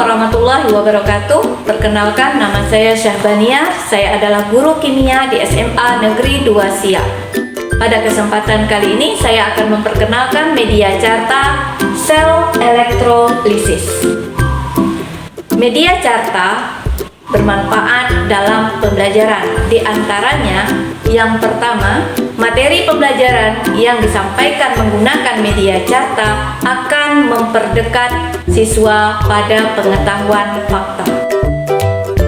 warahmatullahi wabarakatuh. Perkenalkan, nama saya Syahbania. Saya adalah guru kimia di SMA Negeri 2 Siak. Pada kesempatan kali ini saya akan memperkenalkan media Carta sel elektrolisis. Media Carta bermanfaat dalam pembelajaran. Di antaranya, yang pertama, materi pembelajaran yang disampaikan menggunakan media Carta akan memperdekat siswa pada pengetahuan fakta.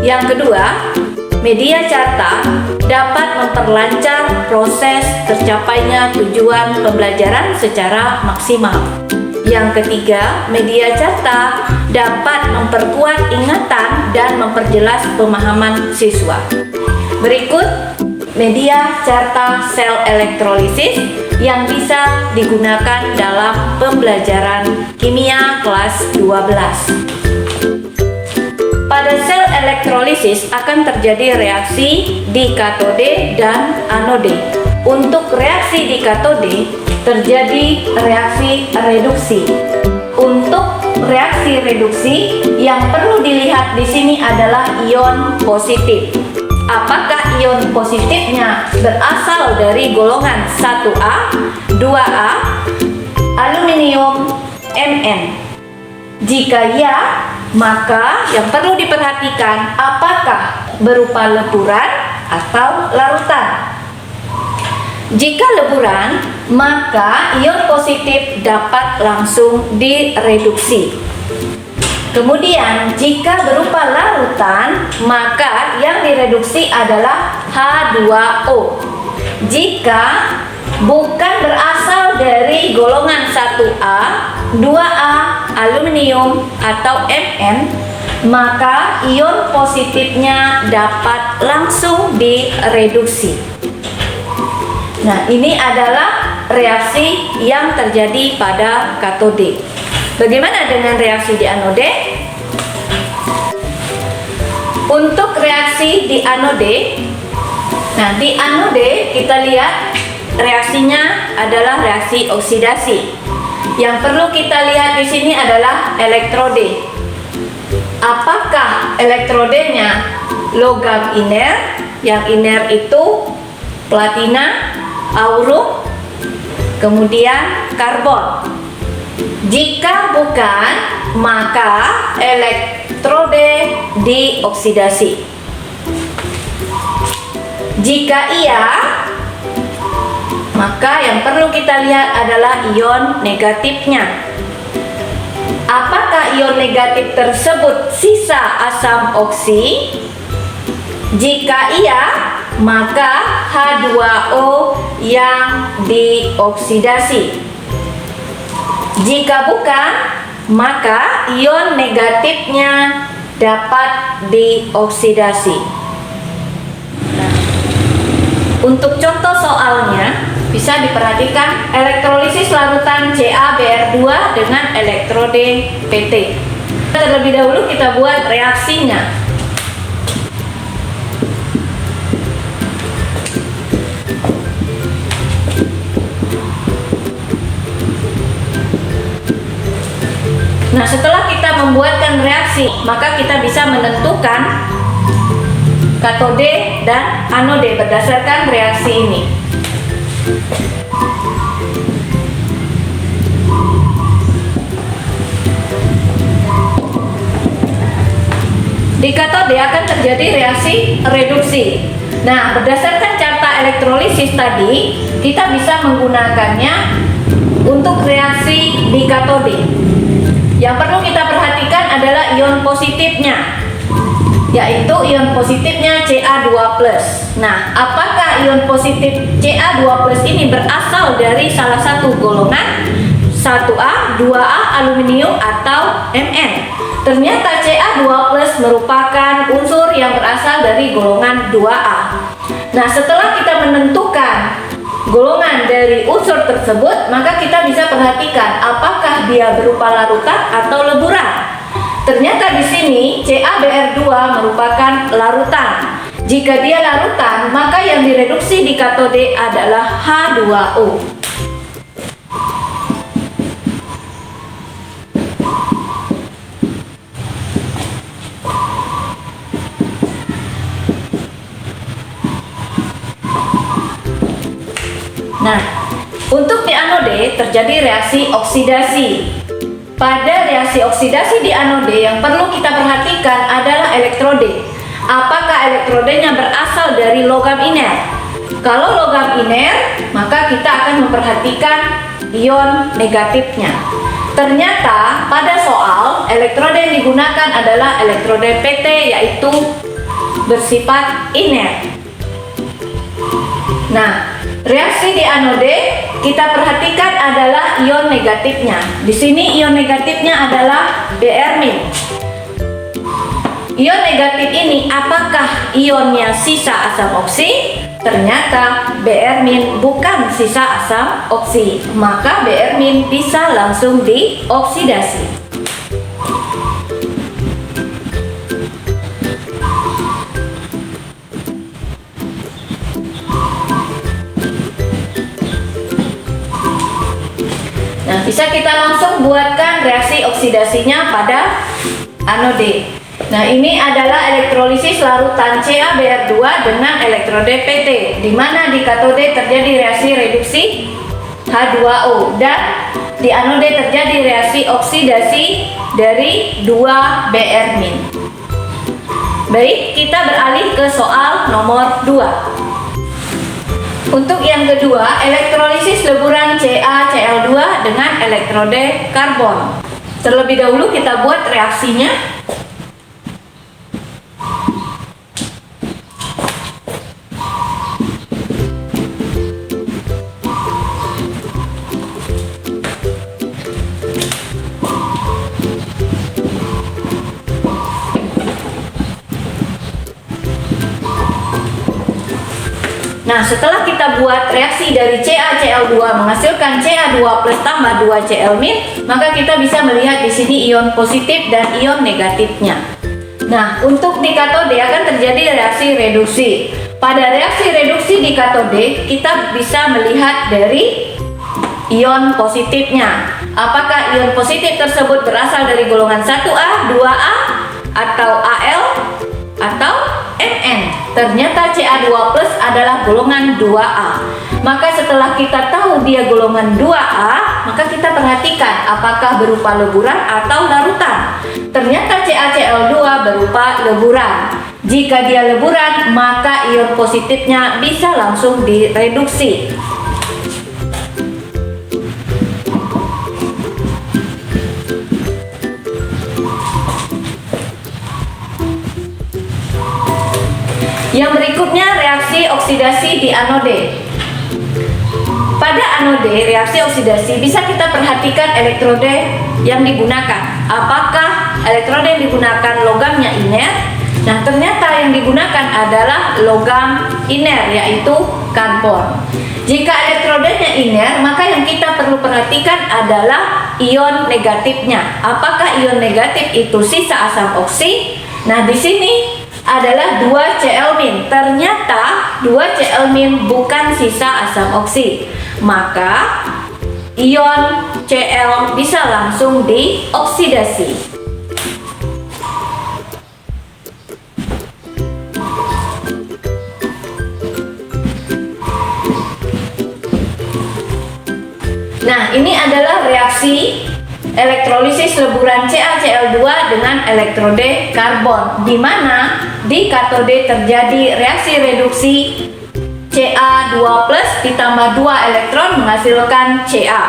Yang kedua, media Carta dapat memperlancar proses tercapainya tujuan pembelajaran secara maksimal. Yang ketiga, media Carta dapat memperkuat ingatan dan memperjelas pemahaman siswa. Berikut media Carta sel elektrolisis yang bisa digunakan dalam pembelajaran kimia kelas 12. Pada sel elektrolisis akan terjadi reaksi di katode dan anode. Untuk reaksi di katode terjadi reaksi reduksi. Untuk reaksi reduksi yang perlu dilihat di sini adalah ion positif. Apakah ion positifnya berasal dari golongan 1A, 2A, aluminium, Mn? Jika ya, maka yang perlu diperhatikan apakah berupa leburan atau larutan. Jika leburan, maka ion positif dapat langsung direduksi. Kemudian, jika berupa larutan, maka yang direduksi adalah H2O. Jika bukan berasal dari golongan 1A, 2A, aluminium, atau Mn, maka ion positifnya dapat langsung direduksi. Nah, ini adalah reaksi yang terjadi pada katode. Bagaimana dengan reaksi di anode? Untuk reaksi di anode, nah di anode kita lihat reaksinya adalah reaksi oksidasi. Yang perlu kita lihat di sini adalah elektrode. Apakah elektrodenya logam iner? Yang iner itu platina, aurum, kemudian karbon. Jika bukan, maka elektrode dioksidasi. Jika iya, maka yang perlu kita lihat adalah ion negatifnya. Apakah ion negatif tersebut sisa asam oksi? Jika iya, maka H2O yang dioksidasi. Jika bukan, maka ion negatifnya dapat dioksidasi. Nah, untuk contoh soalnya bisa diperhatikan elektrolisis larutan CaBr2 dengan elektrode PT. Terlebih dahulu kita buat reaksinya. Nah, setelah kita membuatkan reaksi, maka kita bisa menentukan katode dan anode berdasarkan reaksi ini. Di katode akan terjadi reaksi reduksi. Nah, berdasarkan carta elektrolisis tadi, kita bisa menggunakannya untuk reaksi di katode. Yang perlu kita perhatikan adalah ion positifnya, yaitu ion positifnya Ca2+. Nah, apakah ion positif Ca2+ ini berasal dari salah satu golongan 1A, 2A, aluminium, atau Mn? Ternyata Ca2+ merupakan unsur yang berasal dari golongan 2A. Nah, setelah kita menentukan golongan dari unsur tersebut, maka kita bisa perhatikan apakah dia berupa larutan atau leburan. Ternyata di sini CaBr2 merupakan larutan. Jika dia larutan, maka yang direduksi di katode adalah H2O. Nah, untuk di anode terjadi reaksi oksidasi. Pada reaksi oksidasi di anode yang perlu kita perhatikan adalah elektrode. Apakah elektrodenya berasal dari logam iner? Kalau logam iner, maka kita akan memperhatikan ion negatifnya. Ternyata pada soal elektrode yang digunakan adalah elektrode PT, yaitu bersifat iner. Nah, reaksi di anode kita perhatikan adalah ion negatifnya. Di sini ion negatifnya adalah Br-. Ion negatif ini apakah ionnya sisa asam oksi? Ternyata Br- bukan sisa asam oksi, maka Br- bisa langsung dioksidasi. Nah, bisa kita langsung buatkan reaksi oksidasinya pada anode. Nah, ini adalah elektrolisis larutan CaBr2 dengan elektrode PT, di mana di katode terjadi reaksi reduksi H2O dan di anode terjadi reaksi oksidasi dari 2Br-. Baik, kita beralih ke soal nomor 2. Untuk yang kedua, elektrolisis leburan CaCl2 dengan elektrode karbon. Terlebih dahulu kita buat reaksinya. Nah, setelah kita buat reaksi dari CaCl2 menghasilkan Ca2 plus tambah 2Cl-, maka kita bisa melihat di sini ion positif dan ion negatifnya. Nah, untuk di katode akan terjadi reaksi reduksi. Pada reaksi reduksi di katode, kita bisa melihat dari ion positifnya. Apakah ion positif tersebut berasal dari golongan 1A, 2A, atau Al, atau Mn? Ternyata Ca2 plus adalah golongan 2A. Maka setelah kita tahu dia golongan 2A, maka kita perhatikan apakah berupa leburan atau larutan. Ternyata CaCl2 berupa leburan. Jika dia leburan, maka ion positifnya bisa langsung direduksi. Yang berikutnya reaksi oksidasi di anode. Pada anode reaksi oksidasi bisa kita perhatikan elektrode yang digunakan. Apakah elektrode yang digunakan logamnya iner? Nah, ternyata yang digunakan adalah logam iner, yaitu karbon. Jika elektrodenya iner, maka yang kita perlu perhatikan adalah ion negatifnya. Apakah ion negatif itu sisa asam oksi? Nah, di sini adalah 2Cl-. Ternyata 2Cl- bukan sisa asam oksi, maka ion Cl bisa langsung dioksidasi. Nah, ini adalah reaksi elektrolisis leburan CaCl2 dengan elektrode karbon, di mana di katode terjadi reaksi reduksi Ca2 plus ditambah 2 elektron menghasilkan Ca.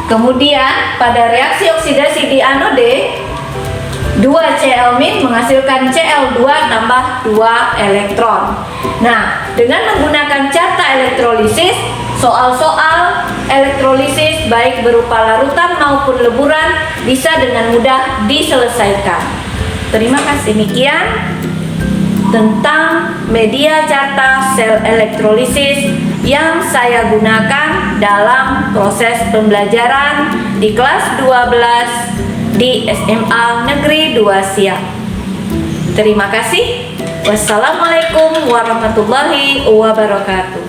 Kemudian pada reaksi oksidasi di anode 2Cl- menghasilkan Cl2 tambah 2 elektron. Nah, dengan menggunakan carta elektrolisis, soal-soal elektrolisis baik berupa larutan maupun leburan bisa dengan mudah diselesaikan. Terima kasih. Demikian tentang media carta sel elektrolisis yang saya gunakan dalam proses pembelajaran di kelas 12 di SMA Negeri 2 Siak. Terima kasih. Wassalamualaikum warahmatullahi wabarakatuh.